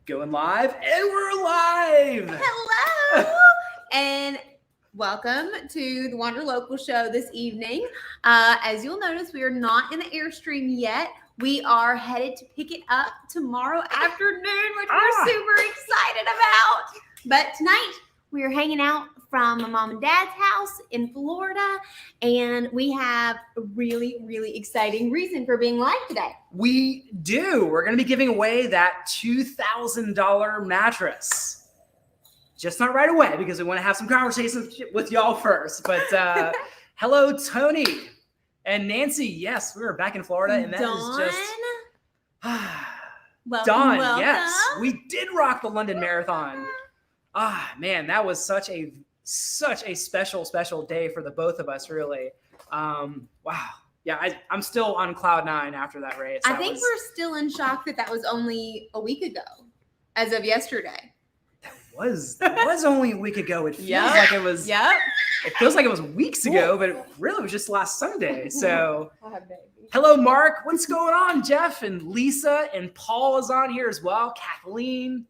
Going live, and we're live. Hello, and welcome to the Wander Local show this evening. As you'll notice, we are not in the Airstream yet. We are headed to pick it up tomorrow afternoon, which we're super excited about. But tonight, we are hanging out from my mom and dad's house in Florida, and we have a really, really exciting reason for being live today. We do. We're going to be giving away that $2,000 mattress. Just not right away because we want to have some conversations with y'all first. But hello, Tony and Nancy. Yes, we were back in Florida, and that Dawn, is just welcome, Dawn. welcome. Yes, we did rock the London Marathon. Man, that was such a special day for the both of us, really. Wow. Yeah, I'm still on cloud nine after that race. I think we're still in shock that was only a week ago, as of yesterday. That was only a week ago. It feels like it was. Yep. It feels like it was weeks ago, but it really was just last Sunday. So, hello, Mark. What's going on, Jeff and Lisa and Paul is on here as well. Kathleen.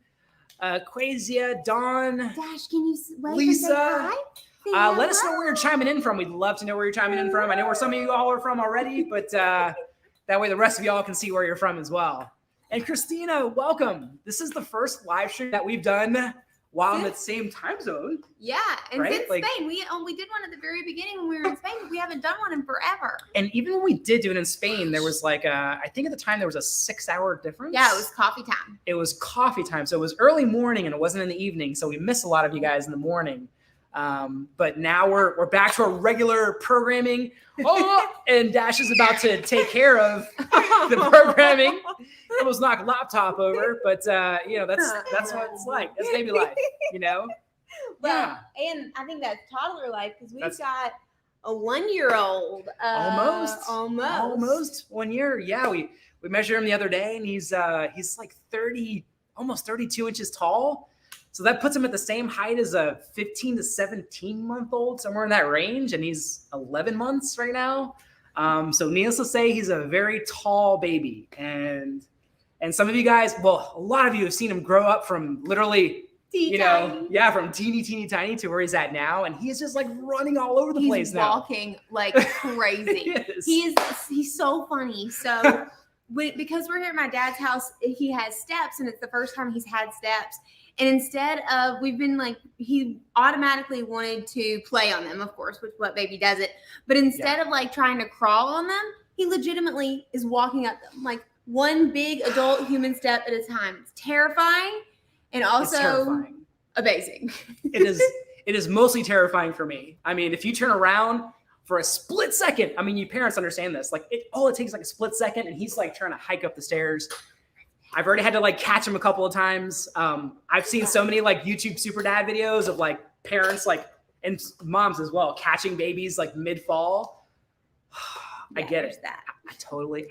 Quasia, Dawn, Dash, can you wave Lisa, let us know where you're chiming in from. We'd love to know where you're chiming in from. I know where some of you all are from already, but that way the rest of y'all can see where you're from as well. And Christina, welcome. This is the first live stream that we've done while in the same time zone. Yeah, and since Spain, we did one at the very beginning when we were in Spain, but we haven't done one in forever. And even when we did do it in Spain, there was I think at the time there was a 6-hour difference. Yeah, it was coffee time. It was coffee time, so it was early morning and it wasn't in the evening, so we missed a lot of you guys in the morning. But now we're back to our regular programming. And Dash is about to take care of the programming. Almost knocked a laptop over, but that's what it's like. That's baby life, Well, yeah. And I think that's toddler life because we've got a 1-year-old. Almost 1 year. Yeah, we measured him the other day, and he's like 30, almost 32 inches tall. So that puts him at the same height as a 15 to 17 month old, somewhere in that range. And he's 11 months right now. So needless to say, he's a very tall baby. And some of you guys, well, a lot of you have seen him grow up from literally, from teeny tiny to where he's at now. And he's just like running all over the place now. He's walking like crazy. He's so funny. So because we're here at my dad's house, he has steps and it's the first time he's had steps. And instead of, he automatically wanted to play on them, of course, which what baby does it. But instead of trying to crawl on them, he legitimately is walking up them, like one big adult human step at a time. It's terrifying and also amazing. It is mostly terrifying for me. I mean, if you turn around for a split second, I mean, you parents understand this. Like it takes like a split second and he's like trying to hike up the stairs. I've already had to catch him a couple of times. I've seen so many YouTube super dad videos of parents and moms as well catching babies mid fall. I get it. That. I totally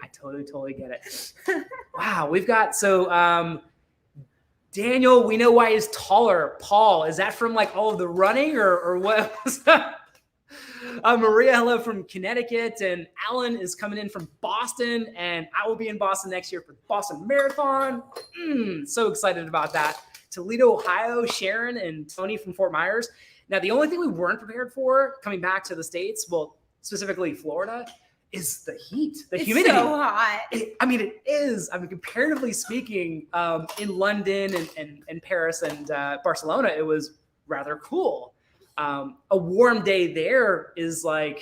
get it. Wow, we've got Daniel. We know why he's taller. Paul, is that from all of the running or what? Maria, hello from Connecticut, and Alan is coming in from Boston, and I will be in Boston next year for the Boston Marathon. So excited about that. Toledo, Ohio, Sharon and Tony from Fort Myers. Now, the only thing we weren't prepared for coming back to the States, well, specifically Florida, is the heat, the humidity. It's so hot. It is. I mean, comparatively speaking, in London and Paris and Barcelona, it was rather cool. A warm day there is I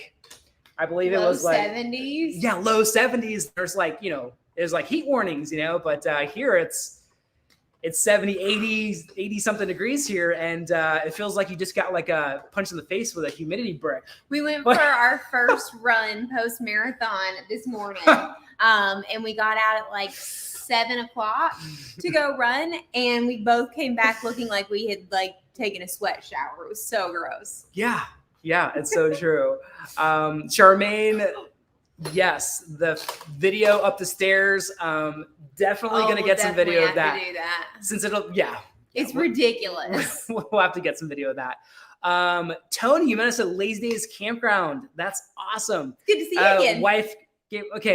believe low it was 70s. Yeah, low 70s. There's there's heat warnings, but here it's 70, 80 something degrees here. And it feels like you just got a punch in the face with a humidity brick. We went for our first run post marathon this morning. And we got out at 7 o'clock to go run. And we both came back looking like we had taken a sweat shower. It was so gross. Yeah, it's so true. Charmaine, yes, the video up the stairs. Definitely going to get some video of that. Do that. Since it's ridiculous. We'll have to get some video of that. Tony, you met us at Lazy Days Campground. That's awesome. Good to see you again.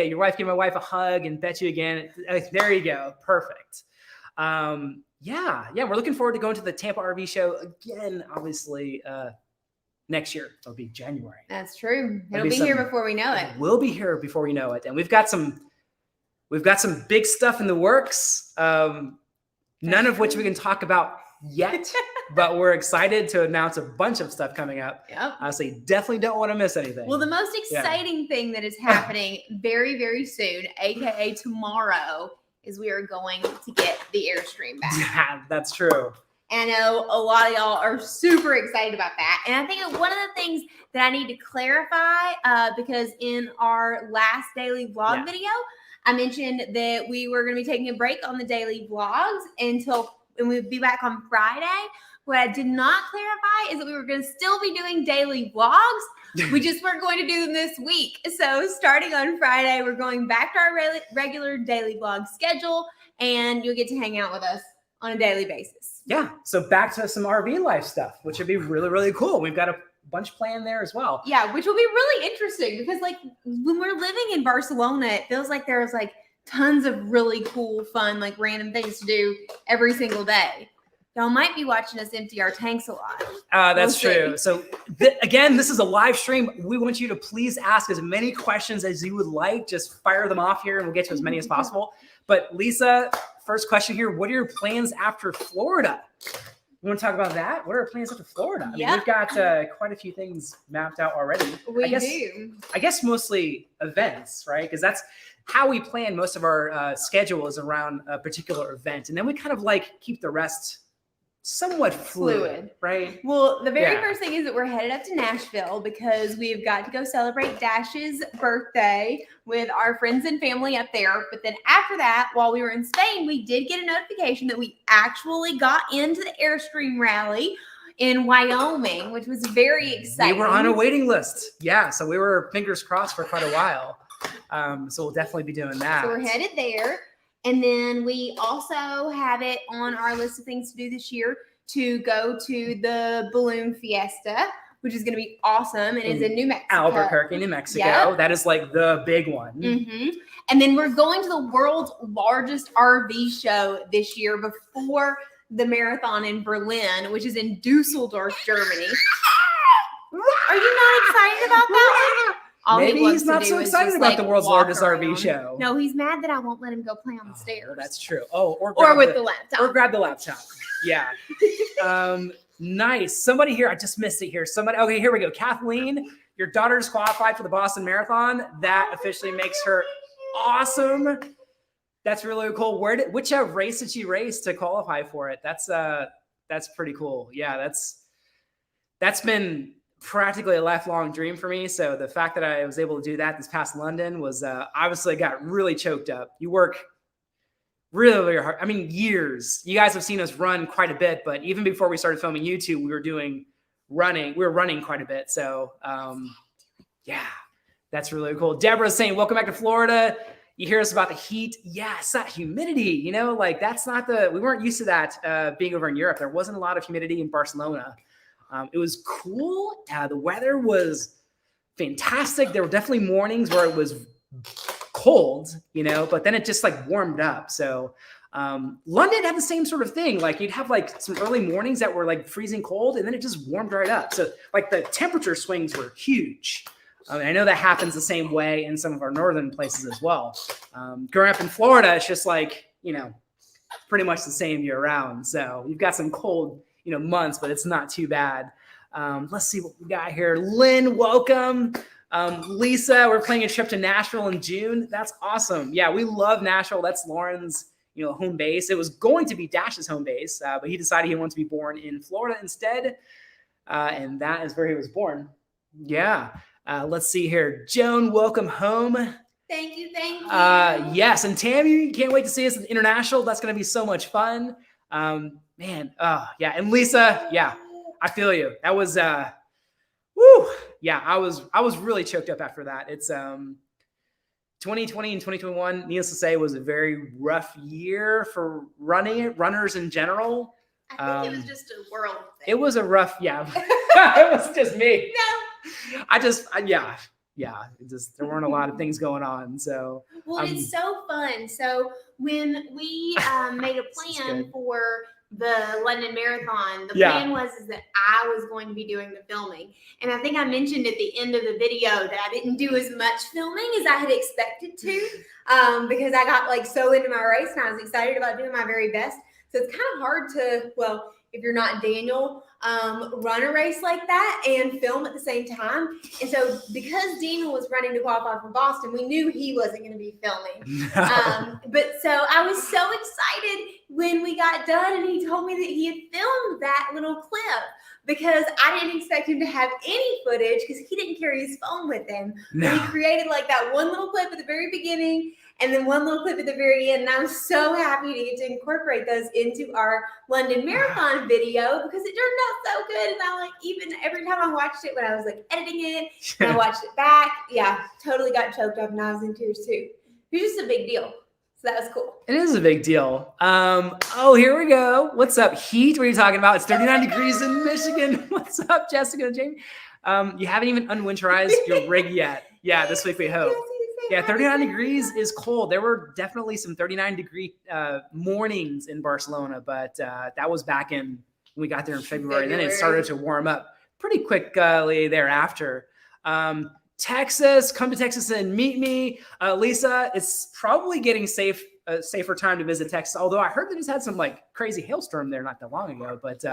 Your wife gave my wife a hug and bet you again. There you go. Perfect. Yeah, we're looking forward to going to the Tampa RV show again, obviously, next year. It'll be January. That's true. It'll be here before we know it. We'll be here before we know it. And we've got some big stuff in the works, none of which we can talk about yet, but we're excited to announce a bunch of stuff coming up. Yep. So you definitely don't want to miss anything. Well, the most exciting thing that is happening very, very soon, aka tomorrow, is we are going to get the Airstream back. Yeah, that's true. And I know a lot of y'all are super excited about that. And I think one of the things that I need to clarify, because in our last daily vlog video, I mentioned that we were going to be taking a break on the daily vlogs and we'd be back on Friday. What I did not clarify is that we were going to still be doing daily vlogs. We just weren't going to do them this week. So starting on Friday, we're going back to our regular daily vlog schedule, and you'll get to hang out with us on a daily basis. Yeah. So back to some RV life stuff, which would be really, really cool. We've got a bunch planned there as well. Yeah, which will be really interesting because like when we're living in Barcelona, it feels like there's like tons of really cool, fun, like random things to do every single day. Y'all might be watching us empty our tanks a lot. That's true. So again, this is a live stream. We want you to please ask as many questions as you would like. Just fire them off here and we'll get to as many as possible. But Lisa, first question here. What are your plans after Florida? You want to talk about that? What are our plans after Florida? I mean, we've got quite a few things mapped out already. We do. I guess mostly events, right? Because that's how we plan most of our schedule is around a particular event. And then we kind of like keep the rest somewhat fluid, right? Well, the very first thing is that we're headed up to Nashville because we've got to go celebrate Dash's birthday with our friends and family up there. But then after that, while we were in Spain, we did get a notification that we actually got into the Airstream rally in Wyoming, which was very exciting. We were on a waiting list. Yeah, so we were fingers crossed for quite a while. So we'll definitely be doing that. So we're headed there. And then we also have it on our list of things to do this year to go to the Balloon Fiesta, which is going to be awesome. And it's in New Mexico. Albuquerque, New Mexico. Yep. That is like the big one. Mm-hmm. And then we're going to the world's largest RV show this year before the marathon in Berlin, which is in Dusseldorf, Germany. Are you not excited about that one? Maybe he's not so excited about the world's largest RV show. No, he's mad that I won't let him go play on the stairs. That's true. Oh, or with the laptop. Or grab the laptop. Yeah. Nice. Somebody here, I just missed it here. Okay, here we go. Kathleen, your daughter's qualified for the Boston Marathon. That officially makes her awesome. That's really cool. Which race did she race to qualify for it? That's pretty cool. Yeah, that's been practically a lifelong dream for me. So the fact that I was able to do that this past London was obviously I got really choked up. You work really, really hard. I mean, years. You guys have seen us run quite a bit, but even before we started filming YouTube, we were running quite a bit. So yeah, that's really cool. Deborah's saying, welcome back to Florida. You hear us about the heat. Yeah, it's not humidity, like that's not we weren't used to that being over in Europe. There wasn't a lot of humidity in Barcelona. It was cool. The weather was fantastic. There were definitely mornings where it was cold, but then it just like warmed up. So London had the same sort of thing. Like you'd have like some early mornings that were like freezing cold and then it just warmed right up. So like the temperature swings were huge. I know that happens the same way in some of our northern places as well. Growing up in Florida, it's just like, pretty much the same year round. So you've got some cold months, but it's not too bad. Let's see what we got here. Lynn, welcome. Lisa, we're planning a trip to Nashville in June. That's awesome. Yeah, we love Nashville. That's Lauren's, home base. It was going to be Dash's home base, but he decided he wanted to be born in Florida instead. And that is where he was born. Yeah. Let's see here. Joan, welcome home. Thank you. Yes, and Tammy, can't wait to see us at the International. That's going to be so much fun. Man, yeah. And Lisa, yeah, I feel you. That was, woo. Yeah, I was really choked up after that. It's 2020 and 2021, needless to say, was a very rough year for runners in general. I think it was just a world thing. It was a rough, yeah. It was just me. No. there weren't a lot of things going on. So well, it's so fun. So when we made a plan for the London Marathon, the plan was that I was going to be doing the filming. And I think I mentioned at the end of the video that I didn't do as much filming as I had expected to because I got like so into my race and I was excited about doing my very best. So it's kind of hard to, well, if you're not Daniel, run a race like that and film at the same time. And so because Daniel was running to qualify for Boston, we knew he wasn't going to be filming. But so I was so excited when we got done and he told me that he had filmed that little clip because I didn't expect him to have any footage because he didn't carry his phone with him. No. But he created like that one little clip at the very beginning and then one little clip at the very end. And I'm so happy to get to incorporate those into our London Marathon video because it turned out so good. And I like, even every time I watched it when I was like editing it, and I watched it back, totally got choked up and I was in tears too. It was just a big deal. So that was cool. It is a big deal. Here we go. What's up, Heat? What are you talking about? It's 39 degrees in Michigan. What's up, Jessica and Jamie? You haven't even unwinterized your rig yet. Yeah, this week we hope. Yeah, 39 degrees is cold. There were definitely some 39-degree mornings in Barcelona, but that was back when we got there in February. Then it started to warm up pretty quickly thereafter. Texas, come to Texas and meet me. Lisa, it's probably getting safer time to visit Texas, although I heard they just had some like crazy hailstorm there not that long ago, but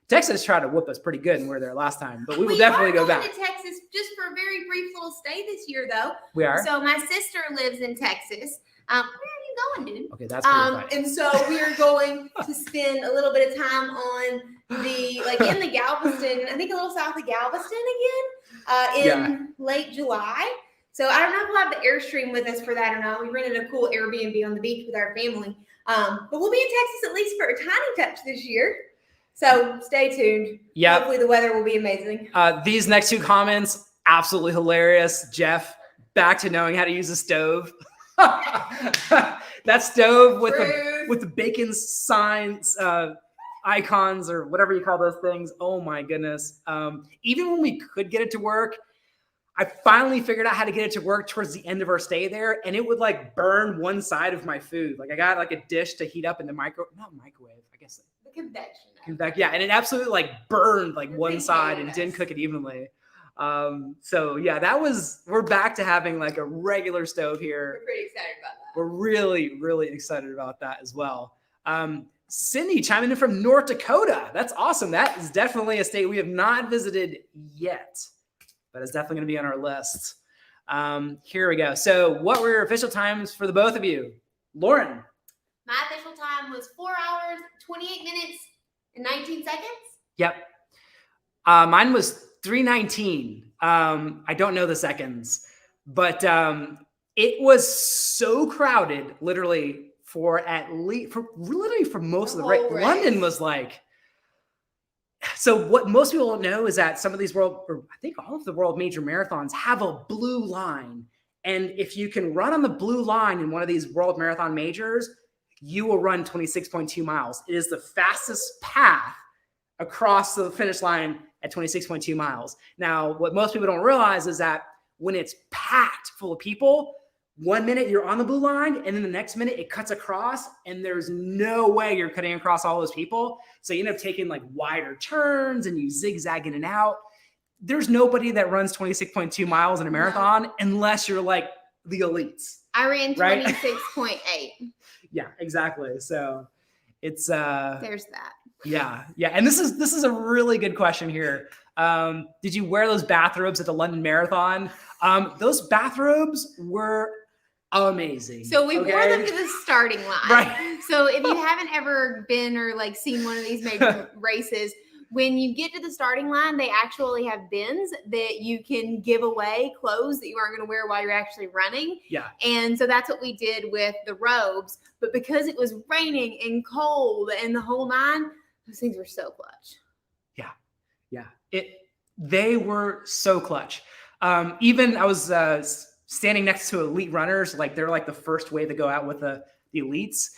Texas tried to whoop us pretty good and we were there last time, but we will definitely go back. To Texas just for a very brief little stay this year, though. We are. So my sister lives in Texas. Where are you going, dude? Okay, that's pretty funny. And so we are going to spend a little bit of time on in the Galveston, I think a little south of Galveston again, in late July. So I don't know if we'll have the Airstream with us for that or not. We rented a cool Airbnb on the beach with our family. But we'll be in Texas at least for a tiny touch this year. So stay tuned. Yeah. Hopefully the weather will be amazing. These next two comments, absolutely hilarious. Jeff, back to knowing how to use a stove. That stove with the bacon signs, icons, or whatever you call those things. Oh my goodness. Even when we could get it to work, I finally figured out how to get it to work towards the end of our stay there, and it would like burn one side of my food. Like I got like a dish to heat up in the microwave, I guess. Convection. Yeah, and it absolutely like burned like one side and didn't cook it evenly. We're back to having like a regular stove here. We're pretty excited about that. We're really, really excited about that as well. Cindy chiming in from North Dakota. That's awesome. That is definitely a state we have not visited yet, but it's definitely going to be on our list. Here we go. So what were your official times for the both of you? Lauren. My official time was 4 hours, 28 minutes, and 19 seconds. Yep. Mine was 3:19. I don't know the seconds, but it was so crowded, literally for most of the race. London was like. So what most people don't know is that some of these I think all of the world major marathons have a blue line, and if you can run on the blue line in one of these world marathon majors, you will run 26.2 miles. It is the fastest path across the finish line at 26.2 miles. Now, what most people don't realize is that when it's packed full of people, 1 minute you're on the blue line, and then the next minute it cuts across, and there's no way you're cutting across all those people. So you end up taking like wider turns and you zigzag in and out. There's nobody that runs 26.2 miles in a marathon unless you're like the elites. I ran 26.8. Yeah, exactly. So it's there's that. Yeah. And this is a really good question here. Did you wear those bathrobes at the London Marathon? Those bathrobes were amazing. So we wore them to the starting line. Right. So if you haven't ever been or like seen one of these major races, when you get to the starting line, they actually have bins that you can give away clothes that you aren't going to wear while you're actually running. Yeah. And so that's what we did with the robes. But because it was raining and cold and the whole nine, those things were so clutch. Yeah. They were so clutch. Even I was standing next to elite runners, like they're like the first wave to go out with the elites.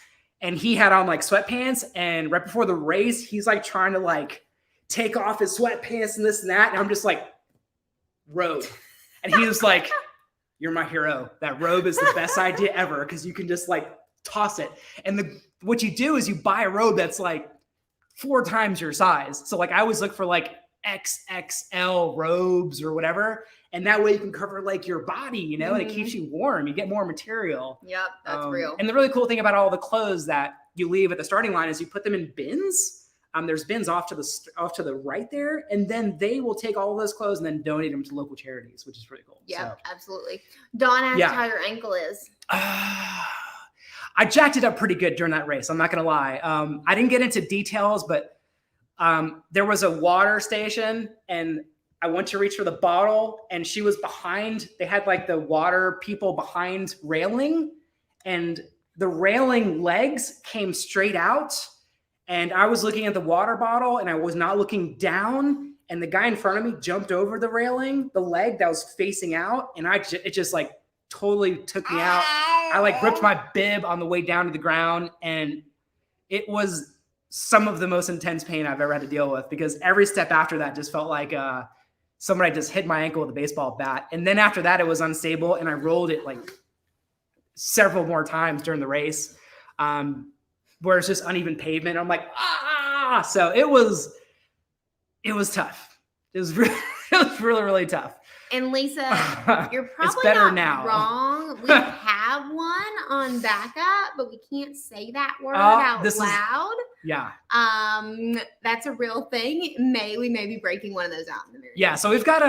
And he had on like sweatpants, and right before the race, he's like trying to like take off his sweatpants and this and that. And I'm just like, road. And he was like, "You're my hero. That robe is the best idea ever because you can just like toss it. And what you do is you buy a robe that's like 4 times your size. So like I always look for like XXL robes or whatever. And that way you can cover like your body, you know, and it keeps you warm. You get more material. Yep, that's real. And the really cool thing about all the clothes that you leave at the starting line is you put them in bins. There's bins off to the right there, and then they will take all of those clothes and then donate them to local charities, which is pretty cool. Yeah, so. Absolutely. Dawn asked how your ankle is. I jacked it up pretty good during that race. I'm not gonna lie. I didn't get into details, but there was a water station, and I went to reach for the bottle, and she was behind. They had like the water people behind railing, and the railing legs came straight out, and I was looking at the water bottle, and I was not looking down, and the guy in front of me jumped over the railing, the leg that was facing out, and it just like totally took me out. I like ripped my bib on the way down to the ground, and it was some of the most intense pain I've ever had to deal with, because every step after that just felt like somebody just hit my ankle with a baseball bat. And then after that, it was unstable, and I rolled it like several more times during the race, where it's just uneven pavement. I'm like, so it was tough. It was really, really tough. And Lisa, you're probably better not now. Wrong. We have one on backup, but we can't say that word out loud. Yeah. That's a real thing. We may be breaking one of those out in the very Yeah. So we've got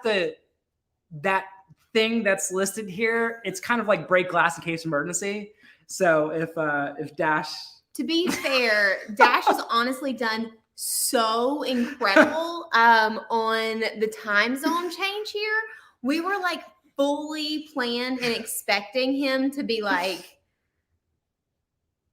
that thing that's listed here. It's kind of like break glass in case of emergency. So if Dash. To be fair, Dash has honestly done so incredible on the time zone change here. We were like fully planned and expecting him to be like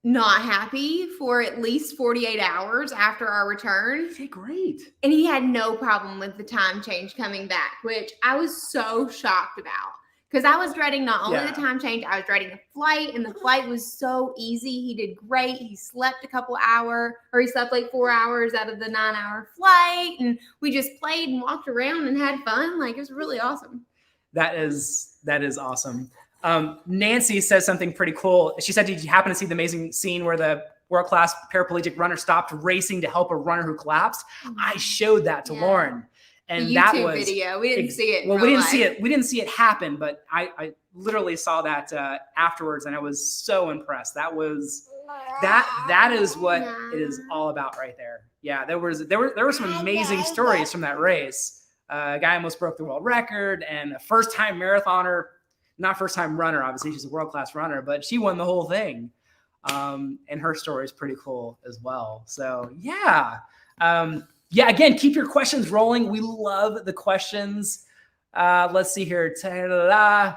not happy for at least 48 hours after our return. Okay, great. And he had no problem with the time change coming back, which I was so shocked about. Because I was dreading not only the time change, I was dreading the flight, and the flight was so easy. He did great. He slept he slept like 4 hours out of the 9-hour flight, and we just played and walked around and had fun. Like, it was really awesome. That is awesome. Nancy says something pretty cool. She said, "Did you happen to see the amazing scene where the world-class paraplegic runner stopped racing to help a runner who collapsed?" I showed that to Lauren. And the that YouTube was video. We didn't see it. Well, we didn't see it happen, but I literally saw that afterwards, and I was so impressed. That is what it is all about right there. Yeah, there were some amazing stories from that race. A guy almost broke the world record, and a first-time marathoner, not first-time runner, obviously she's a world-class runner, but she won the whole thing. And her story is pretty cool as well. So yeah. Yeah, again, keep your questions rolling. We love the questions. Let's see here. Ta-da-da.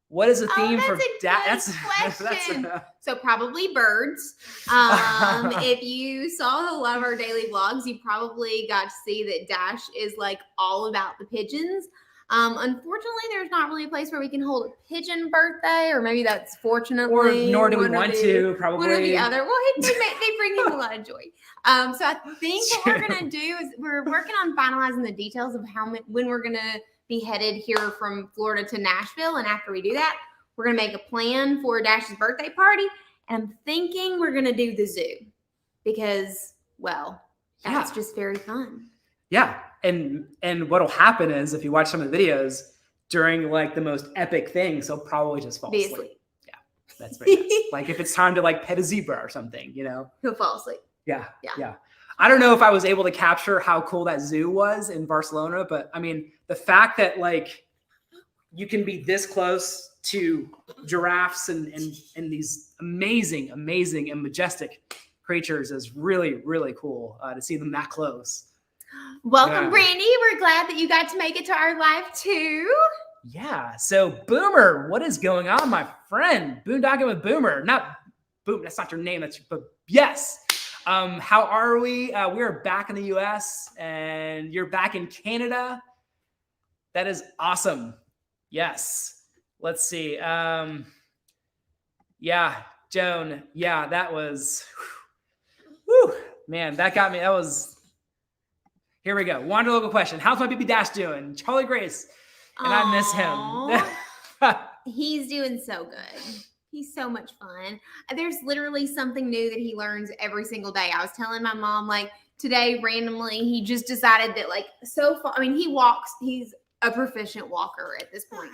What is the theme for That's question. So probably birds. If you saw a lot of our daily vlogs, you probably got to see that Dash is like all about the pigeons. Unfortunately, there's not really a place where we can hold a pigeon birthday, or maybe that's fortunately. Nor do we want to, probably. One or the other. Well, they bring him a lot of joy. So I think what we're going to do is we're working on finalizing the details of when we're going to be headed here from Florida to Nashville. And after we do that, we're going to make a plan for Dash's birthday party. And I'm thinking we're going to do the zoo because, well, that's just very fun. Yeah. And what'll happen is if you watch some of the videos during like the most epic things, he'll probably just fall asleep. Yeah, that's very nice. Like if it's time to like pet a zebra or something, you know, he'll fall asleep. Yeah. I don't know if I was able to capture how cool that zoo was in Barcelona, but I mean, the fact that like you can be this close to giraffes and these amazing and majestic creatures is really, really cool to see them that close. Welcome, Brandy. We're glad that you got to make it to our live too. Yeah. So Boomer, what is going on, my friend? Boondocking with Boomer. Not Boom. That's not your name. But yes. How are we? We are back in the US and you're back in Canada. That is awesome. Yes. Let's see. Yeah, Joan. Yeah, that was, whew, man, that got me. Here we go. Wander local question. How's my baby Dash doing? Charlie Grace. and I miss him. He's doing so good. He's so much fun. There's literally something new that he learns every single day. I was telling my mom, like, today randomly, he just decided that, like, so far, I mean, he walks, he's a proficient walker at this point.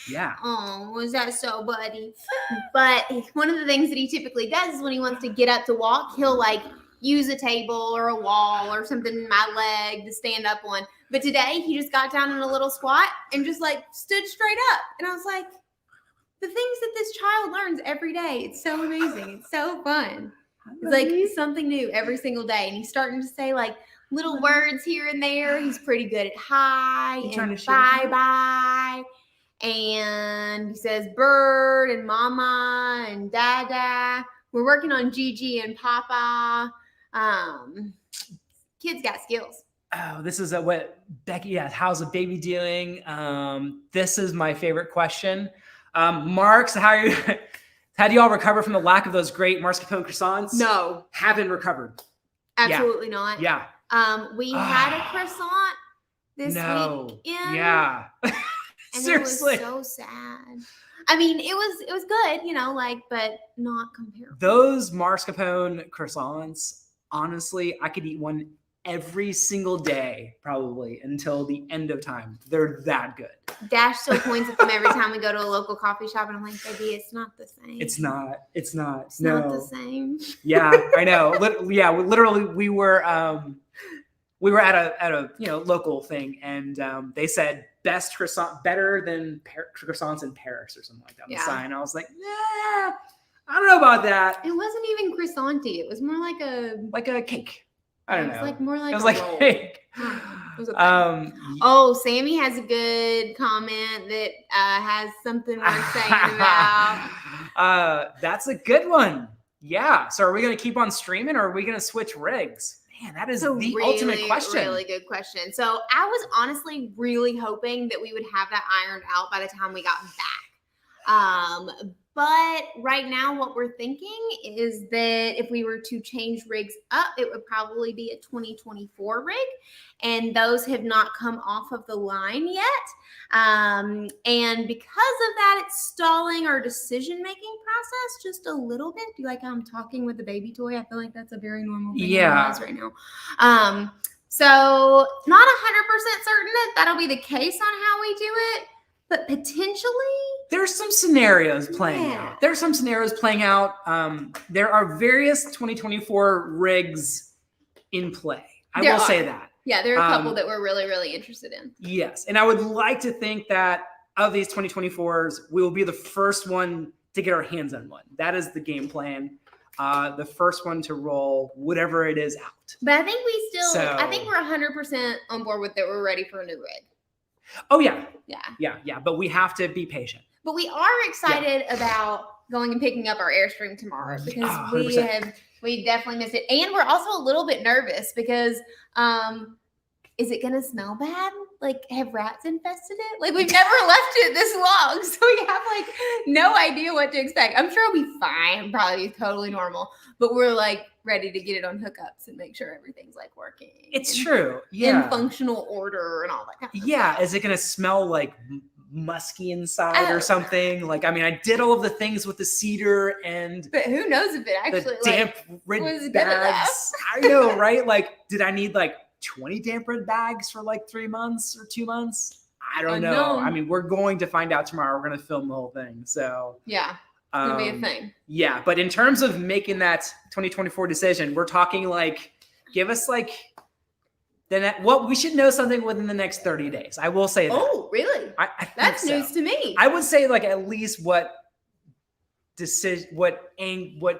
Yeah. Oh, was that so, buddy? But one of the things that he typically does is when he wants to get up to walk, he'll like use a table or a wall or something in my leg to stand up on. But today he just got down in a little squat and just like stood straight up. And I was like, the things that this child learns every day, it's so amazing. It's so fun. It's like something new every single day. And he's starting to say like little words here and there. He's pretty good at hi and bye-bye. And he says bird and mama and dada. We're working on Gigi and Papa. Kids got skills. Oh, this is what Becky, yeah, how's a baby doing? This is my favorite question. Marks, how do y'all recover from the lack of those great mascarpone croissants? No. Haven't recovered. Absolutely not. Yeah. We had a croissant this weekend. Yeah. And Seriously. it was so sad. I mean, it was good, you know, like, but not comparable. Those mascarpone croissants, honestly, I could eat one every single day, probably until the end of time. They're that good. Dash still points at them every time we go to a local coffee shop, and I'm like, baby, it's not the same. It's not. It's not the same. Yeah, I know. Literally, we were at a local thing, and they said best croissant, better than croissants in Paris or something like that on the sign. I was like, nah, I don't know about that. It wasn't even croissanty. It was more like a cake. I don't know. It was like more like it was like roll. cake. Sammy has a good comment that has something worth saying about. That's a good one. Yeah. So are we going to keep on streaming, or are we going to switch rigs? Man, that is the ultimate question. Really good question. So I was honestly really hoping that we would have that ironed out by the time we got back. But right now what we're thinking is that if we were to change rigs up, it would probably be a 2024 rig. And those have not come off of the line yet. And because of that, it's stalling our decision-making process just a little bit. Do you like how I'm talking with the baby toy? I feel like that's a very normal thing right now. So not 100% certain that that'll be the case on how we do it, but potentially there's some scenarios playing out. There's some scenarios playing out. There are various 2024 rigs in play. I will say that. Yeah, there are a couple that we're really, really interested in. Yes. And I would like to think that of these 2024s, we will be the first one to get our hands on one. That is the game plan. The first one to roll whatever it is out. But I think I think we're 100% on board with that. We're ready for a new rig. Oh, yeah. Yeah. But we have to be patient. But we are excited about going and picking up our Airstream tomorrow because we definitely missed it. And we're also a little bit nervous because is it going to smell bad? Like, have rats infested it? Like, we've never left it this long. So we have like no idea what to expect. I'm sure it'll be fine. Probably totally normal. But we're like ready to get it on hookups and make sure everything's like working. It's true. Yeah. In functional order and all that kind of stuff. Yeah. Is it going to smell like musky inside or something? Like, I mean, I did all of the things with the cedar but who knows if it actually the damp red bags. I know, right? Like, did I need like 20 damp red bags for like 3 months or 2 months? I don't know. I mean, we're going to find out tomorrow. We're going to film the whole thing. So yeah, it's gonna be a thing. Yeah, but in terms of making that 2024 decision, we're talking like, give us like we should know something within the next 30 days. I will say that. Oh, really? I think that's news to me. I would say like at least what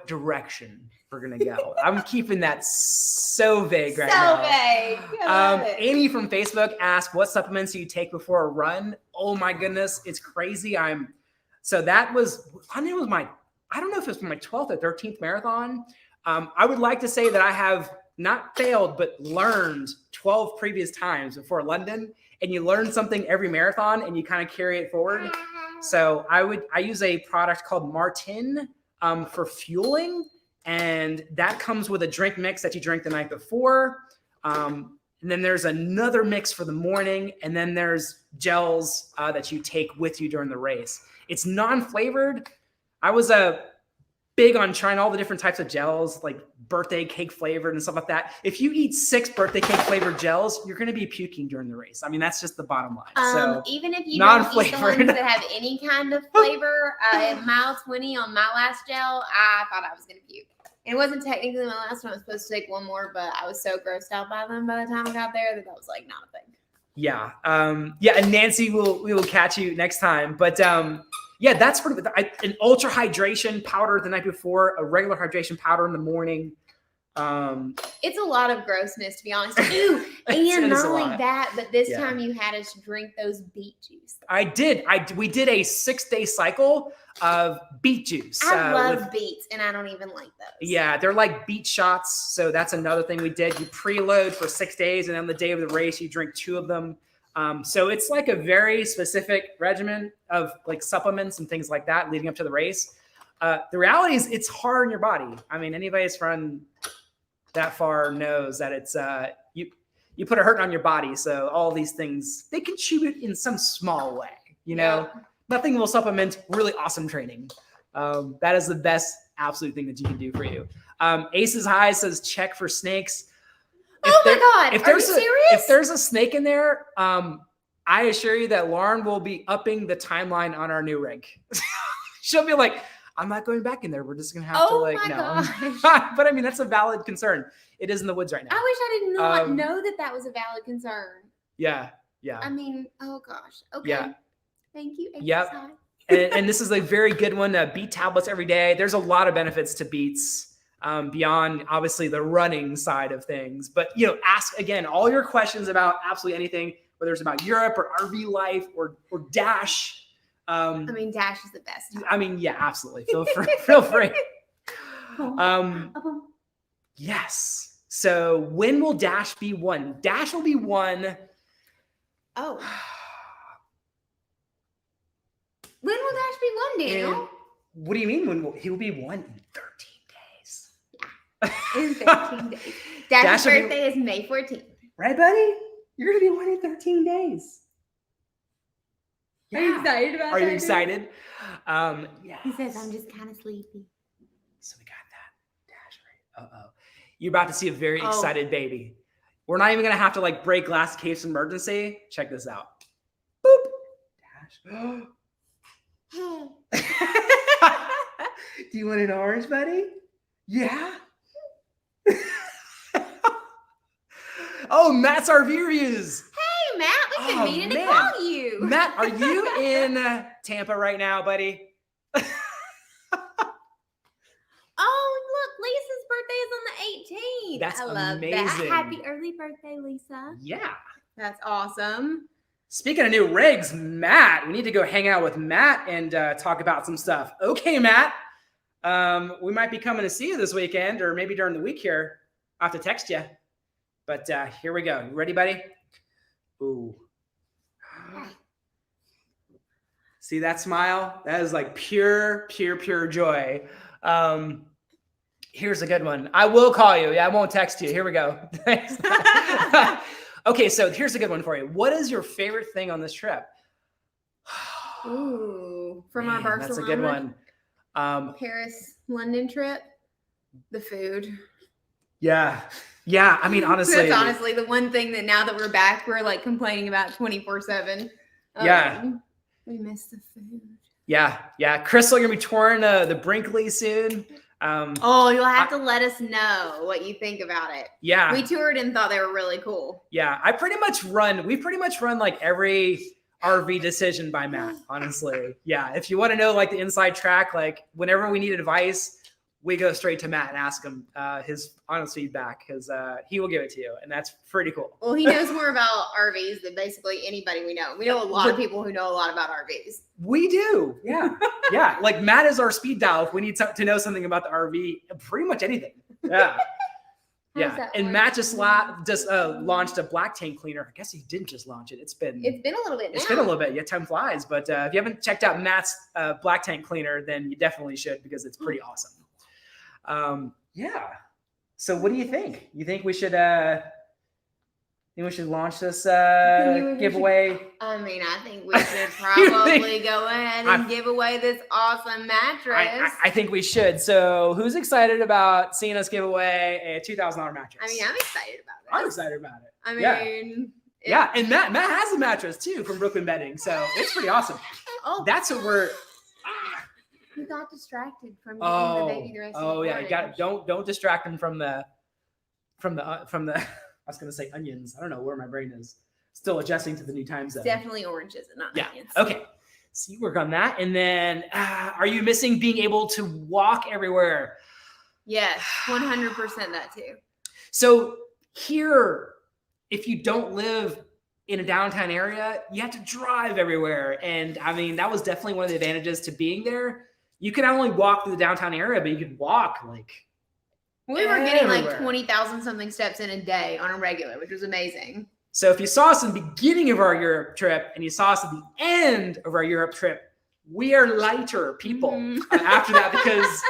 direction we're gonna go. I'm keeping that so vague right now. So vague. Amy from Facebook asked, what supplements do you take before a run? Oh my goodness, it's crazy. I don't know if it was my 12th or 13th marathon. I would like to say that I have not failed, but learned 12 previous times before London. And you learn something every marathon and you kind of carry it forward. So I use a product called Martin for fueling. And that comes with a drink mix that you drink the night before. And And then there's another mix for the morning. And then there's gels that you take with you during the race. It's non-flavored. I was big on trying all the different types of gels, like birthday cake flavored and stuff like that. If you eat 6 birthday cake flavored gels, you're going to be puking during the race. I mean, that's just the bottom line. So even if you don't eat the ones that have any kind of flavor, mile 20 on my last gel, I thought I was going to puke. And it wasn't technically my last one. I was supposed to take one more, but I was so grossed out by them by the time I got there that was like not a thing. Yeah. And Nancy we will catch you next time. But yeah, that's an ultra hydration powder the night before, a regular hydration powder in the morning. It's a lot of grossness, to be honest. Ooh, and not only that, but this time you had us drink those beet juice. I did. We did a 6-day cycle of beet juice. I love beets, and I don't even like those. Yeah, they're like beet shots. So that's another thing we did. You preload for 6 days, and on the day of the race, you drink 2 of them. So it's like a very specific regimen of like supplements and things like that leading up to the race. The reality is it's hard on your body. I mean, anybody that's run that far knows that it's you put a hurt on your body. So all these things, they contribute in some small way, you know. Nothing will supplement really awesome training. That is the best absolute thing that you can do for you. Aces High says check for snakes. Oh my God, are you serious? If there's a snake in there, I assure you that Lauren will be upping the timeline on our new rig. She'll be like, I'm not going back in there. We're just going to have to like, no. But I mean, that's a valid concern. It is in the woods right now. I wish I did not know that was a valid concern. Yeah. I mean, oh gosh. Okay. Yeah. Thank you. Yep. and this is a very good one. Beet tablets every day. There's a lot of benefits to beets beyond obviously the running side of things. But, you know, ask again, all your questions about absolutely anything, whether it's about Europe or RV life or Dash. I mean, Dash is the best. I mean, yeah, absolutely. Feel free. Yes. So when will Dash be won? Dash will be won. Oh. When will Dash be won, Daniel? What do you mean? He will be won in 13 days. Yeah. In 13 days. Dash's birthday is May 14th. Right, buddy? You're going to be won in 13 days. Yeah. Are you excited about that? Are you excited? Yeah. He says, I'm just kind of sleepy. So we got that. Dash, right? Uh-oh. You're about to see a very excited baby. We're not even going to have to like break glass case emergency. Check this out. Boop. Dash. Do you want an orange, buddy? Yeah. Oh, Matt's RV reviews. Hey, Matt, we've been meaning to call you. Matt, are you in Tampa right now, buddy? Oh, look, Lisa's birthday is on the 18th. That's I love amazing. That. Happy early birthday, Lisa. Yeah. That's awesome. Speaking of new rigs, Matt, we need to go hang out with Matt and talk about some stuff. Okay, Matt. We might be coming to see you this weekend or maybe during the week here. I'll have to text you. But here we go. You ready, buddy? Ooh. See that smile? That is like pure joy. Here's a good one. I will call you. Yeah, I won't text you. Here we go. Okay, so here's a good one for you. What is your favorite thing on this trip? Ooh, from our Barcelona. That's a good one. Paris, London trip. The food. Yeah. I mean, honestly. That's honestly the one thing that now that we're back, we're like complaining about 24/7. Yeah. We miss the food. Yeah. Crystal, you're going to be touring the Brinkley soon. You'll have to let us know what you think about it. Yeah. We toured and thought they were really cool. Yeah. We pretty much run like every RV decision by Matt, honestly. Yeah. If you want to know like the inside track, like whenever we need advice, we go straight to Matt and ask him his honest feedback because he will give it to you. And that's pretty cool. Well, he knows more about RVs than basically anybody we know. We know a lot of people who know a lot about RVs. We do. Yeah. Yeah. Like Matt is our speed dial if we need to know something about the RV, pretty much anything. Yeah. Yeah. And Matt just launched a black tank cleaner. I guess he didn't just launch it. It's been a little bit now. It's been a little bit. Yeah, time flies. But if you haven't checked out Matt's black tank cleaner, then you definitely should because it's pretty awesome. Yeah. So what do you think? You think we should Think we should launch this We giveaway? I mean, I think we should probably go ahead and give away this awesome mattress. I think we should. So who's excited about seeing us give away a $2,000 mattress? I mean, I'm excited about it. I'm excited about it. I mean, yeah, and Matt has a mattress too from Brooklyn Bedding, so it's pretty awesome. Oh, that's what we're. You got distracted from giving the baby the rest of the yeah, you got don't distract him from the. I was gonna say onions. I don't know where my brain is. Still adjusting to the new time zone. Definitely oranges and not onions. Okay. So you work on that, and then are you missing being able to walk everywhere? Yes, 100% that too. So here, if you don't live in a downtown area, you have to drive everywhere, and I mean that was definitely one of the advantages to being there. You can not only walk through the downtown area, but you could walk like. We were getting like 20,000 something steps in a day on a regular, which was amazing. So if you saw us in the beginning of our Europe trip and you saw us at the end of our Europe trip, we are lighter people after that because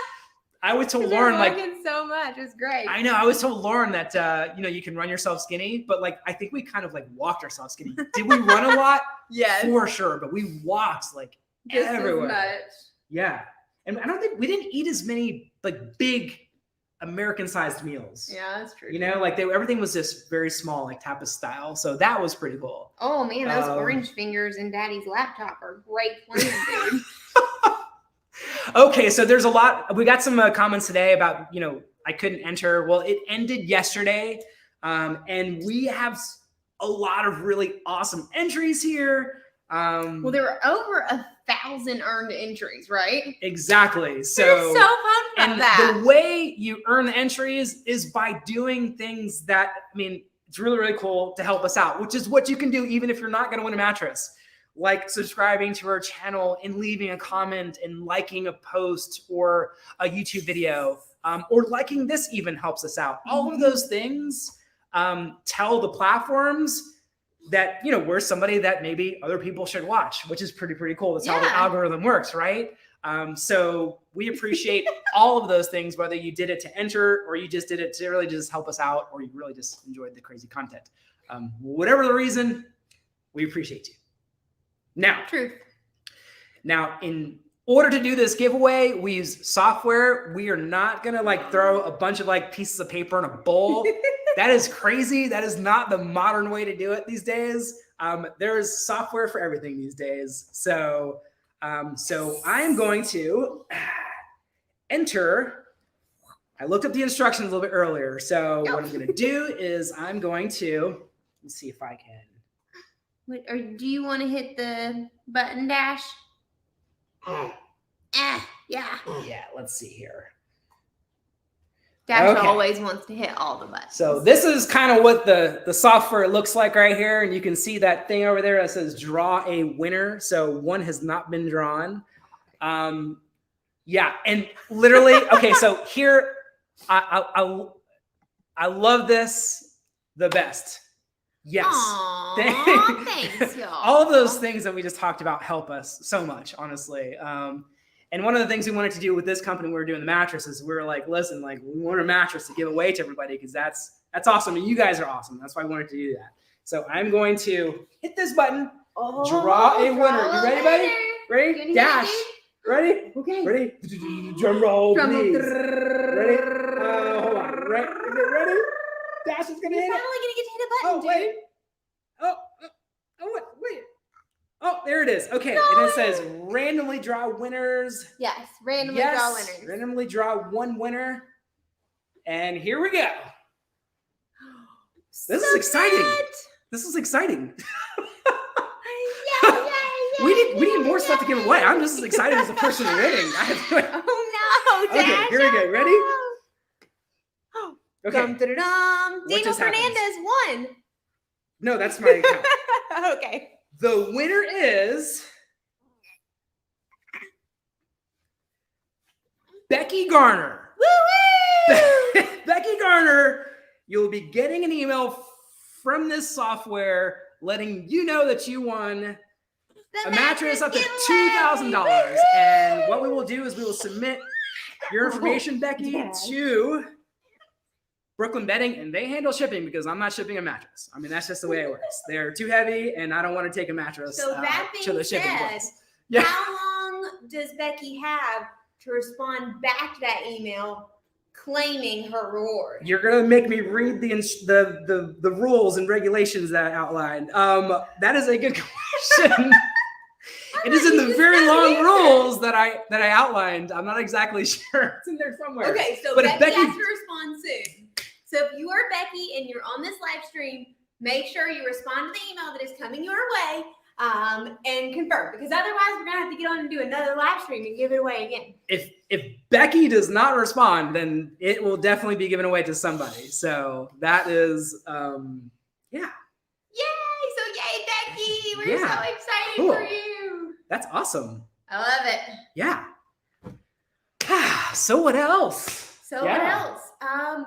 I was told Lauren like so much. It's great. I know. I was told Lauren that you can run yourself skinny, but like I think we kind of like walked ourselves skinny. Did we run a lot? Yes, for sure. But we walked like just everywhere. As much. Yeah, and I don't think we didn't eat as many like big American-sized meals. Yeah, that's true. Like everything was just very small, like tapas style. So that was pretty cool. Oh man, those orange fingers in Daddy's laptop are great playing, dude. Okay, so there's a lot. We got some comments today about I couldn't enter. Well, it ended yesterday, and we have a lot of really awesome entries here. Well, there were over 1,000 earned entries, right? Exactly. So we're so pumped about that. The way you earn the entries is by doing things that, I mean, it's really, really cool to help us out, which is what you can do even if you're not going to win a mattress. Like subscribing to our channel and leaving a comment and liking a post or a YouTube video, or liking this even helps us out. All of those things tell the platforms that we're somebody that maybe other people should watch, which is pretty cool. That's how the algorithm works, right? So we appreciate all of those things, whether you did it to enter or you just did it to really just help us out, or you really just enjoyed the crazy content. Whatever the reason, we appreciate you. Now, in order to do this giveaway, we use software. We are not gonna like throw a bunch of like pieces of paper in a bowl. That is crazy. That is not the modern way to do it these days. There is software for everything these days. So I'm going to enter. I looked up the instructions a little bit earlier. So what I'm going to do is I'm going to, let's see if I can. Wait, or do you want to hit the button dash? Yeah. Yeah, let's see here. Dash always wants to hit all the buttons. So this is kind of what the software looks like right here. And you can see that thing over there that says draw a winner. So one has not been drawn. Yeah, and literally, okay, so here, I love this the best. Yes. Aww, thanks, y'all. All of those things that we just talked about help us so much, honestly. And one of the things we wanted to do with this company when we were doing the mattresses, we were like, listen, like we want a mattress to give away to everybody because that's awesome. And you guys are awesome. That's why I wanted to do that. So I'm going to hit this button, draw a winner. You ready, buddy? Ready? Dash. Ready? Okay. Ready? Drum roll, please. Ready? Hold on. Ready? Dash is gonna hit it. Finally gonna get to hit a button, dude. Wait. Wait. Oh, there it is. Okay, no. And it says randomly draw winners. Yes, randomly draw winners. Randomly draw one winner. And here we go. This is exciting. This is exciting. We need more stuff to give away. I'm just as excited as the person winning. Oh no, Dash. Okay, here we go. Ready? Okay. Dino Fernandez won. No, that's my account. Okay. The winner is Becky Garner. Woo-woo! Becky Garner, you'll be getting an email from this software letting you know that you won a mattress up to $2,000. And what we will do is we will submit your information, Becky, to Brooklyn Bedding, and they handle shipping because I'm not shipping a mattress. I mean, that's just the way it works. They're too heavy, and I don't want to take a mattress So that to the being shipping said, place. Yeah. how long does Becky have to respond back to that email claiming her reward? You're gonna make me read the rules and regulations that I outlined. That is a good question. It is in the very long rules that I outlined. I'm not exactly sure. It's in there somewhere. Okay, so but Becky has to respond soon. So if you are Becky and you're on this live stream, make sure you respond to the email that is coming your way and confirm, because otherwise we're gonna have to get on and do another live stream and give it away again. If Becky does not respond, then it will definitely be given away to somebody. So that is yeah. Yay! So yay, Becky! We're so excited Cool. for you. That's awesome. I love it. Yeah. So what else? What else?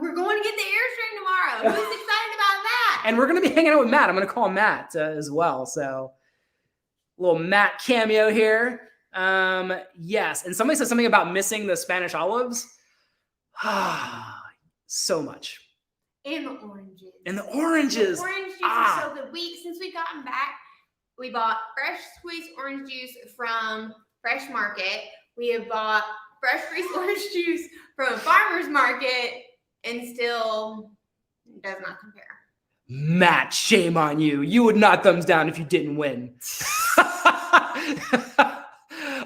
We're going to get the Airstream tomorrow. Who's excited about that? And we're going to be hanging out with Matt. I'm going to call Matt as well. So little Matt cameo here. Yes. And somebody said something about missing the Spanish olives. So much. And the oranges. And the oranges. The orange juice is so good. Since we've gotten back, we bought fresh squeezed orange juice from Fresh Market. We have bought fresh squeezed orange juice from a farmer's market, and still does not compare. Matt, shame on you. You would not thumbs down if you didn't win.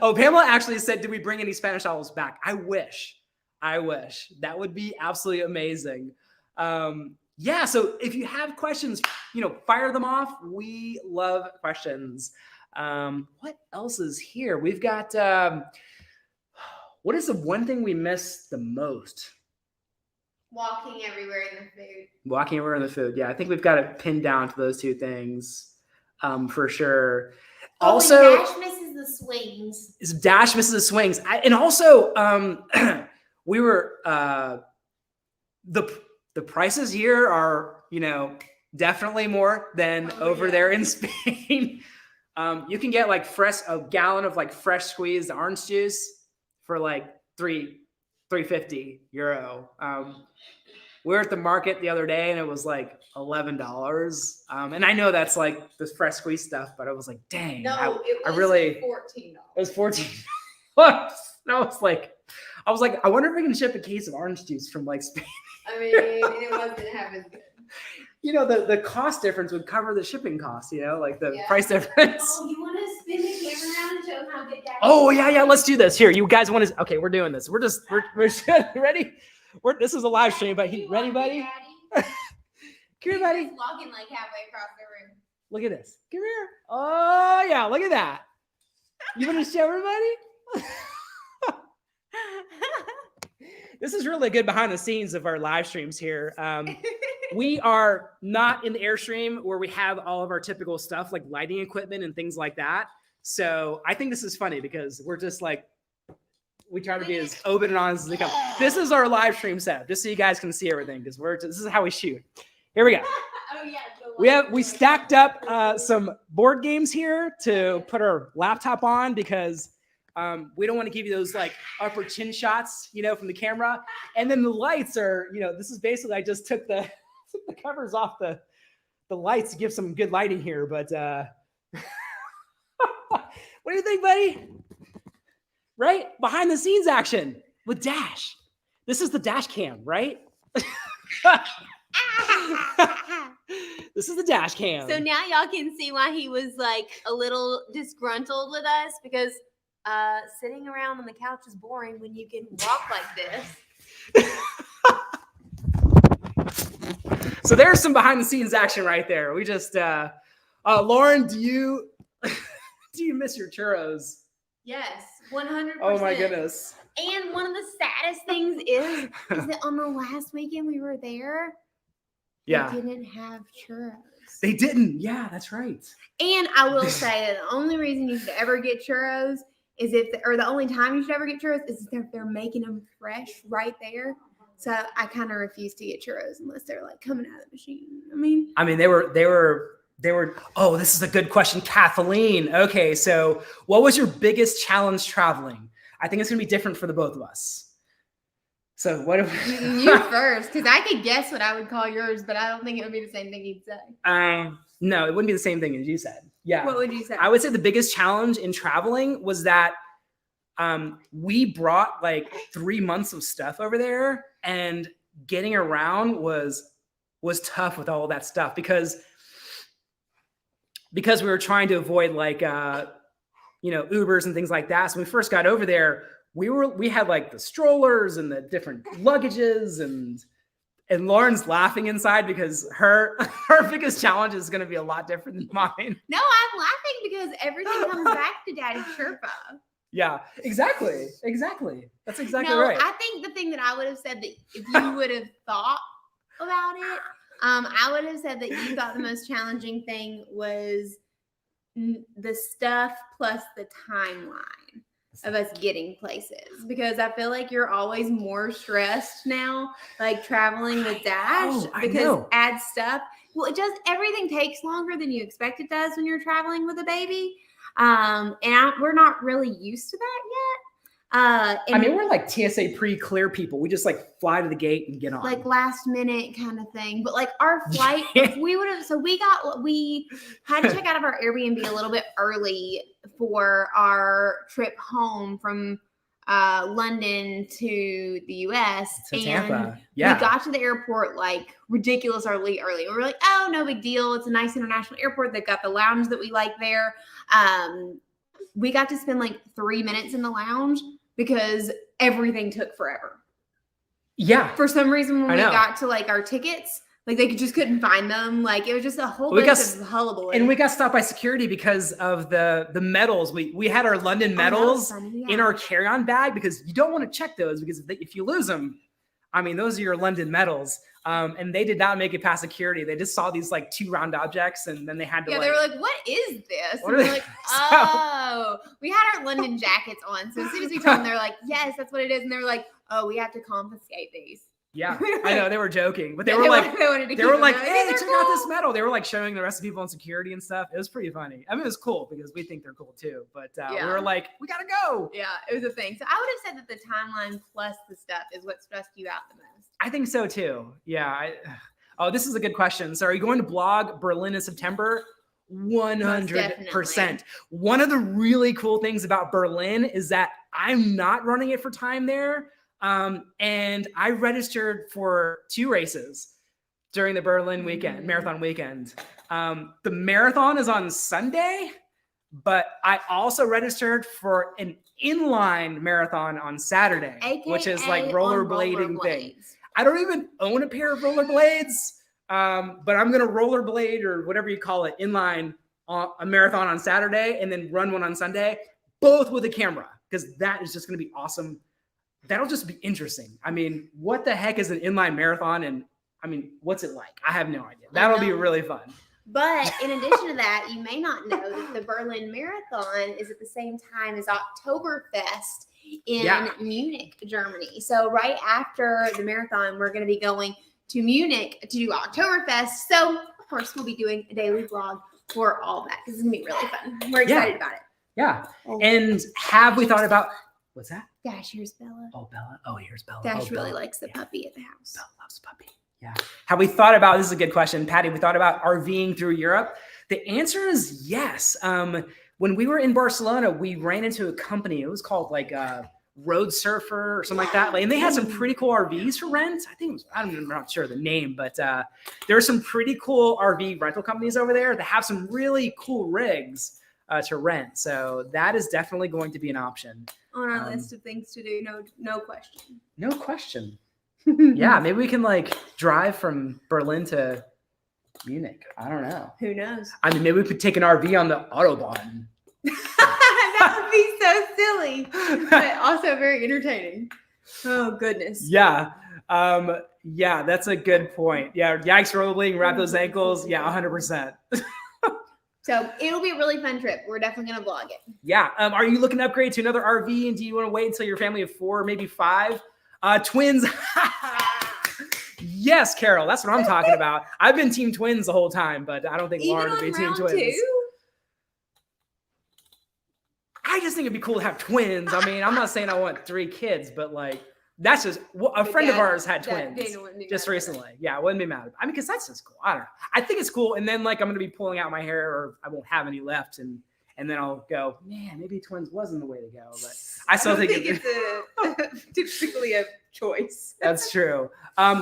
Oh, Pamela actually said, did we bring any Spanish olives back? I wish. That would be absolutely amazing. Yeah, so if you have questions, fire them off. We love questions. What else is here? We've got, what is the one thing we miss the most? Walking everywhere in the food. Walking everywhere in the food. Yeah, I think we've got it pinned down to those two things for sure. Also, Dash misses the swings. Dash misses the swings. And also, we were, the prices here are, definitely more than over there in Spain. You can get a gallon of fresh squeezed orange juice for €3.50. We were at the market the other day and it was $11. And I know that's this fresh squeeze stuff, but I was like, dang. No, it was $14. It was $14. And I was like, I wonder if we can ship a case of orange juice from Spain. I mean, it wasn't half as good. The cost difference would cover the shipping cost, the price difference. Oh, you want to spin the camera around and show them how good that is? Oh, yeah, let's do this. Here, you guys want to, okay, we're doing this. We're ready? This is a live stream, but ready, buddy? Come here, buddy. Walking halfway across the room. Look at this. Come here. Oh, yeah, look at that. You want to show everybody? This is really good behind the scenes of our live streams here. We are not in the Airstream where we have all of our typical stuff like lighting equipment and things like that. So I think this is funny because we're just we try to be as open and honest as we can. This is our live stream setup, just so you guys can see everything because this is how we shoot. Here we go. Oh yeah. We stacked up some board games here to put our laptop on because we don't want to give you those upper chin shots, from the camera. And then the lights are, this is basically, I just took the covers off the lights to give some good lighting here. But what do you think, buddy? Right? Behind the scenes action with Dash. This is the Dash cam, right? This is the Dash cam. So now y'all can see why he was a little disgruntled with us, because sitting around on the couch is boring when you can walk like this. So there's some behind the scenes action right there. We just Lauren, do you miss your churros? Yes, 100%. Oh my goodness. And one of the saddest things is that on the last weekend we were there, they didn't have churros. They didn't. Yeah, that's right. And I will say that the only reason you should ever get churros is the only time you should ever get churros is if they're making them fresh right there. So I kind of refuse to get churros unless they're coming out of the machine. I mean, they were. Oh, this is a good question, Kathleen. Okay, so what was your biggest challenge traveling? I think it's gonna be different for the both of us. So what if You first, because I could guess what I would call yours, but I don't think it would be the same thing you'd say. No, it wouldn't be the same thing as you said. Yeah. What would you say? I would say the biggest challenge in traveling was that we brought like 3 months of stuff over there, and getting around was tough with all of that stuff because we were trying to avoid like Ubers and things like that. So when we first got over there, we had like the strollers and the different luggages, and Lauren's laughing inside because her biggest challenge is going to be a lot different than mine. No, I'm laughing because everything comes back to Daddy Sherpa. Yeah, exactly. That's exactly no, right. I think the thing that I would have said that if you would have thought about it, I would have said that you thought the most challenging thing was the stuff plus the timeline of us getting places, because I feel like you're always more stressed now, like traveling with Dash, because add stuff. Well, everything takes longer than you expect it does when you're traveling with a baby. We're not really used to that yet. We're like TSA pre-clear people. We just like fly to the gate and get on. Like last minute kind of thing. But like our flight, we had to check out of our Airbnb a little bit early for our trip home from London to the US. To Tampa. Yeah. We got to the airport like ridiculously early. We were like, oh, no big deal. It's a nice international airport. They've got the lounge that we like there. We got to spend like 3 minutes in the lounge because everything took forever. Yeah. For some reason, when we got to like our tickets, like they just couldn't find them. Like it was just a whole bunch of hullabaloo. And we got stopped by security because of the medals. We had our London medals in our carry-on bag because you don't want to check those because if you lose them, those are your London medals. And they did not make it past security. They just saw these like 2 round objects, and then they had to. Yeah, they were like, "What is this?" And we're like, "Oh, we had our London jackets on." So as soon as we told them, they're like, "Yes, that's what it is." And they were like, "Oh, we have to confiscate these." Yeah, I know they were joking, but they were like, "Hey, check out this medal." They were like showing the rest of the people on security and stuff. It was pretty funny. It was cool because we think they're cool too. But we were like, "We gotta go." Yeah, it was a thing. So I would have said that the timeline plus the stuff is what stressed you out the most. I think so too. Yeah. This is a good question. So are you going to blog Berlin in September? 100%. One of the really cool things about Berlin is that I'm not running it for time there. And I registered for 2 races during the Berlin weekend, marathon weekend. The marathon is on Sunday, but I also registered for an inline marathon on Saturday, AKA which is like rollerblading thing. I don't even own a pair of rollerblades, but I'm going to rollerblade or whatever you call it, inline a marathon on Saturday and then run one on Sunday, both with a camera, because that is just going to be awesome. That'll just be interesting. What the heck is an inline marathon? And what's it like? I have no idea. That'll be really fun. But in addition to that, you may not know that the Berlin Marathon is at the same time as Oktoberfest in Munich, Germany. So right after the marathon, we're going to be going to Munich to do Oktoberfest. So of course, we'll be doing a daily vlog for all that because it's going to be really fun. We're excited about it. Yeah. And have we thought about... What's that? Dash, here's Bella. Oh, Bella. Oh, here's Bella. Dash really likes the puppy at the house. Bella loves puppy. Yeah. Have we thought about, this is a good question, Patty, we thought about RVing through Europe? The answer is yes. When we were in Barcelona, we ran into a company. It was called like Road Surfer or something like that. And they had some pretty cool RVs for rent. I'm not sure the name, but there are some pretty cool RV rental companies over there that have some really cool rigs to rent. So that is definitely going to be an option. On our list of things to do, no question. No question. Yeah, maybe we can like drive from Berlin to Munich. I don't know. Who knows? Maybe we could take an RV on the Autobahn. That would be so silly, but also very entertaining. Oh goodness. Yeah. Yeah, that's a good point. Yeah, yikes rollerblading, wrap those ankles. Yeah, 100%. So it'll be a really fun trip. We're definitely going to vlog it. Yeah. Are you looking to upgrade to another RV? And do you want to wait until your family of 4, maybe 5? Twins. Yes, Carol. That's what I'm talking about. I've been team twins the whole time, but I don't think Lauren would be team twins. 2? I just think it'd be cool to have twins. I'm not saying I want 3 kids, but like That's just a friend of ours had That twins Dana wouldn't be just mad at recently. Yeah, I wouldn't be mad. I mean, because that's just cool. I don't know. I think it's cool. And then like I'm gonna be pulling out my hair, or I won't have any left, and then I'll go, man, maybe twins wasn't the way to go. But I still think it's typically a choice. that's true.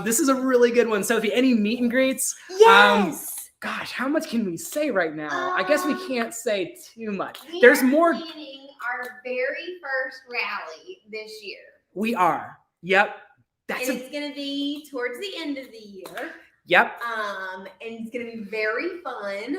This is a really good one, Sophie. Any meet and greets? Yes. Gosh, how much can we say right now? I guess we can't say too much. We There's are more. planning our very first rally this year. We are. Yep. And it's going to be towards the end of the year. Yep. And it's going to be very fun.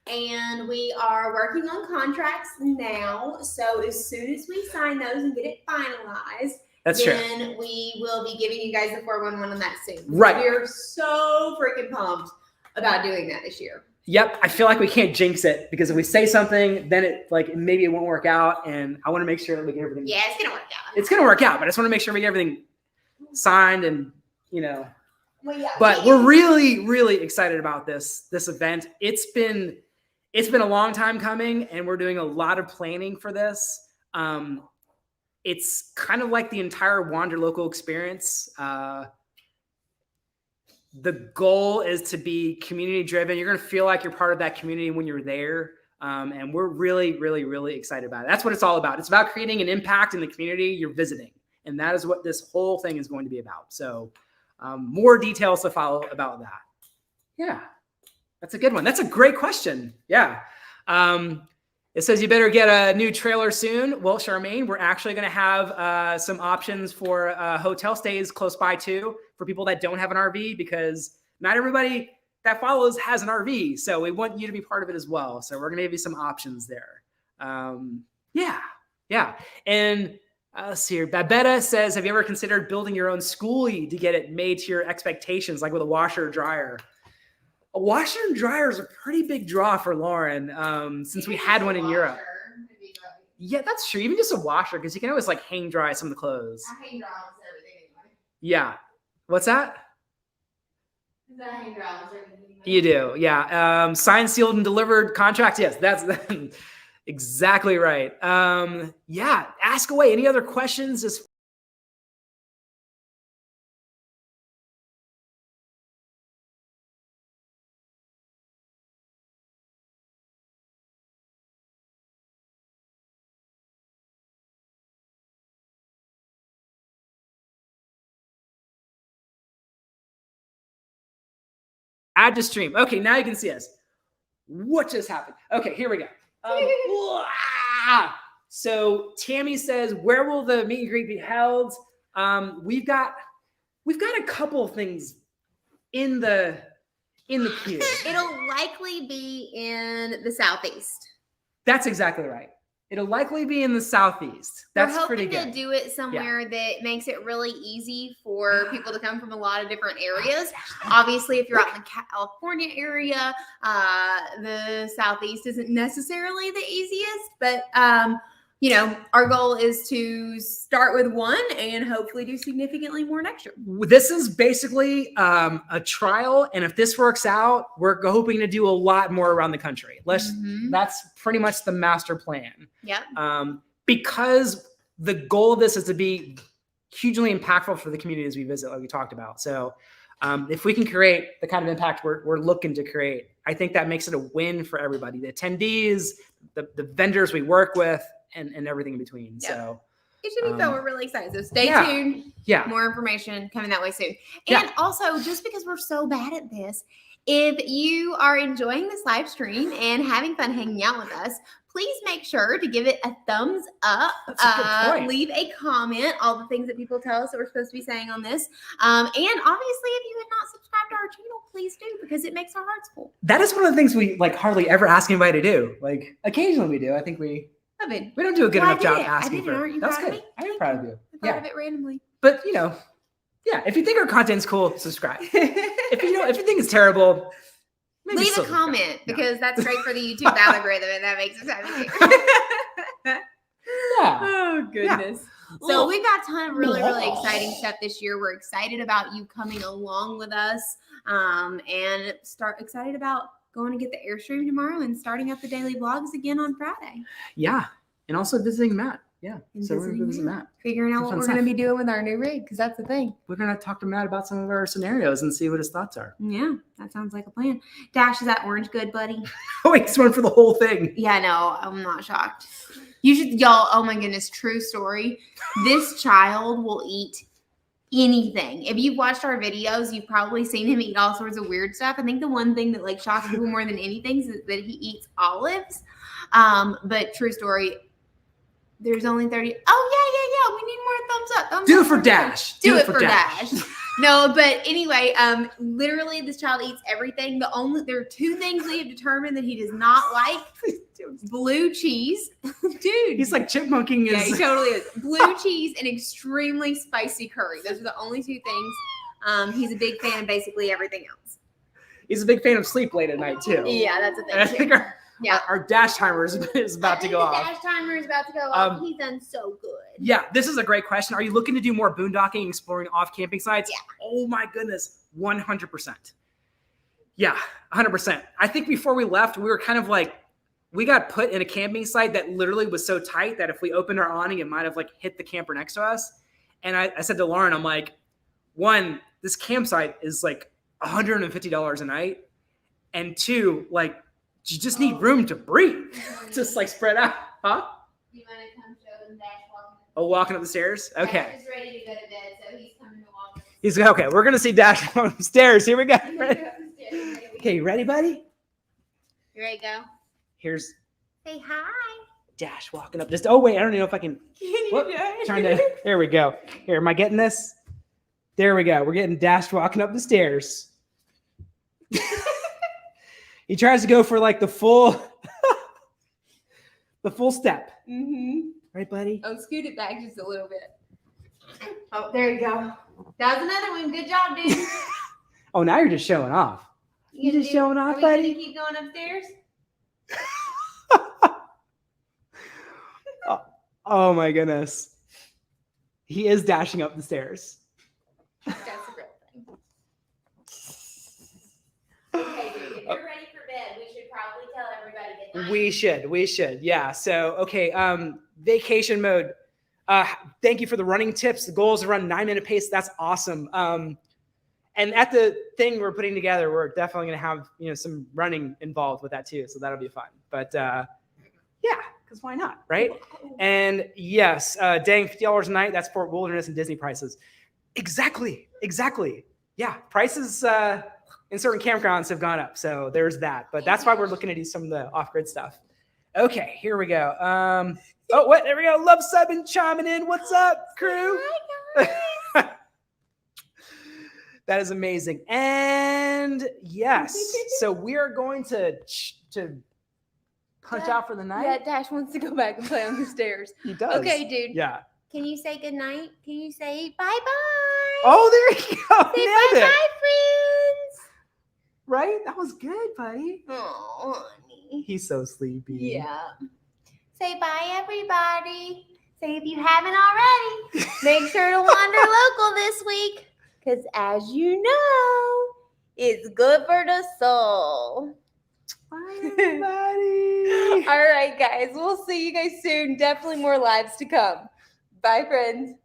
And we are working on contracts now. So as soon as we sign those and get it finalized, then we will be giving you guys the 411 on that soon. Right. We're so freaking pumped about doing that this year. Yep. I feel like we can't jinx it, because if we say something, then maybe it won't work out. And I want to make sure that we get everything. Yeah, it's going to work out. It's going to work out, but I just want to make sure we get everything signed and, Well, yeah, but we're really, really excited about this event. It's been a long time coming, and we're doing a lot of planning for this. It's kind of like the entire Wander Local experience. The goal is to be community driven. You're going to feel like you're part of that community when you're there. And we're really, really, really excited about it. That's what it's all about. It's about creating an impact in the community you're visiting. And that is what this whole thing is going to be about. So more details to follow about that. Yeah, that's a good one. That's a great question. Yeah. It says you better get a new trailer soon. Well, Charmaine, we're actually going to have some options for hotel stays close by too, for people that don't have an RV, because not everybody that follows has an RV. So we want you to be part of it as well. So we're going to give you some options there. Yeah. And let's see here. Babetta says, have you ever considered building your own schoolie to get it made to your expectations, like with a washer or dryer? A washer and dryer is a pretty big draw for Lauren, since we had one in Europe. Yeah, that's true. Even just a washer, because you can always like hang dry some of the clothes. I hang dry almost everything anyway. Yeah. What's that? I hang dry almost everything anyway. You do. Yeah. Signed, sealed, and delivered contracts. Yes, that's exactly right. Yeah. Ask away. Any other questions? Just add to stream. Okay, now you can see us. What just happened? Okay, here we go. So Tammy says, where will the meet and greet be held? We've got a couple of things in the queue. It'll likely be in the Southeast. That's exactly right. It'll likely be in the Southeast. That's pretty good. We're hoping to do it somewhere that makes it really easy for people to come from a lot of different areas. Obviously, if you're out in the California area, the Southeast isn't necessarily the easiest, but our goal is to start with one and hopefully do significantly more next year. This is basically a trial, and if this works out, we're hoping to do a lot more around the country. That's pretty much the master plan. Yeah. Because the goal of this is to be hugely impactful for the communities we visit, like we talked about. So if we can create the kind of impact we're looking to create, I think that makes it a win for everybody. The attendees, the vendors we work with, and everything in between. Yep. So it should be fun. We're really excited. So stay tuned. Yeah. More information coming that way soon. And also, just because we're so bad at this, if you are enjoying this live stream and having fun hanging out with us, please make sure to give it a thumbs up. That's a good point. Leave a comment, all the things that people tell us that we're supposed to be saying on this. And obviously, if you had not subscribed to our channel, please do, because it makes our hearts full. That is one of the things we hardly ever ask anybody to do. Like occasionally we do. I think we don't do a good enough job asking for it. That's good. I am proud of you. I thought of it randomly. But if you think our content's cool, subscribe. if you think it's terrible, maybe leave a comment, because that's great for the YouTube algorithm, and that makes us happy too. Oh goodness. Yeah. So we've got a ton of really, really exciting stuff this year. We're excited about you coming along with us, and excited about going to get the Airstream tomorrow and starting up the daily vlogs again on Friday. Yeah. And also visiting Matt. Yeah. And So we're going to visit visiting Matt. figuring out Some what fun we're going to stuff. be doing with our new rig, because that's the thing. We're going to talk to Matt about some of our scenarios and see what his thoughts are. Yeah, that sounds like a plan. Dash, is that orange good, buddy? Oh, wait, he's one for the whole thing. Yeah, no, I'm not shocked. You should, y'all, oh my goodness, true story. This child will eat anything. If you've watched our videos, you've probably seen him eat all sorts of weird stuff. I think the one thing that like shocks people more than anything is that he eats olives. But true story, there's only 30. Oh, yeah. We need more thumbs up. Thumbs Do up it for Dash. Do it for Dash. No, but anyway, literally this child eats everything. There are two things we have determined that he does not like. Blue cheese. Dude. He's like chipmunking Yeah, his... he totally is. Blue cheese and extremely spicy curry. Those are the only two things. He's a big fan of basically everything else. He's a big fan of sleep late at night, too. Yeah, that's a thing. And I think our Dash timer is about to go off. Dash timer is about to go off. He's done so good. Yeah, this is a great question. Are you looking to do more boondocking, exploring off camping sites? Yeah. Oh my goodness, 100%. Yeah, 100%. I think before we left, we were kind of like, we got put in a camping site that literally was so tight that if we opened our awning, it might have like hit the camper next to us. And I said to Lauren, I'm like, one, this campsite is like $150 a night. And two, like, you just need room to breathe. Just like spread out. Huh? You want to come show them Dash walking? Oh, walking up the stairs? Okay. Dash is ready to go to bed, so he's coming to walk. He's okay. We're gonna see Dash on the stairs. Here we go. Ready? Okay, Okay, you ready, buddy? you ready to go? Here's Say hi. Dash walking up. Just oh wait, I don't know if I can. Whoop, trying to. There we go. Here, am I getting this? There we go. We're getting Dash walking up the stairs. He tries to go for like the full step. Mm-hmm. Right, buddy? Oh, scoot it back just a little bit. Oh, there you go. That was another one. Good job, dude. Oh, now you're just showing off. You just showing off, buddy? Are we gonna keep going upstairs? Oh my goodness. He is dashing up the stairs. That's a real thing. Okay, dude. If you're ready for bed, we should probably tell everybody good night. We should. Yeah. So, okay. Vacation mode. Thank you for the running tips. The goal is to run 9-minute pace. That's awesome. And at the thing we're putting together, we're definitely going to have, some running involved with that too. So that'll be fun. But, yeah, because why not? Right. And yes, dang, $50 a night. That's for wilderness and Disney prices. Exactly. Yeah. Prices, in certain campgrounds have gone up. So there's that, but that's why we're looking to do some of the off-grid stuff. Okay, here we go. There we go. Love subbing, chiming in. What's up, crew? That is amazing. And yes, so we are going to punch out for the night. Yeah, Dash wants to go back and play on the stairs. He does. Okay, dude. Yeah. Can you say good night? Can you say bye-bye? Oh, there you go. Say Nailed bye-bye, it. friends. Right? That was good, buddy. Oh, honey. He's so sleepy. Yeah. Say bye, everybody. Say if you haven't already, make sure to wander local this week. Because as you know, it's good for the soul. Bye, everybody. All right, guys. We'll see you guys soon. Definitely more lives to come. Bye, friends.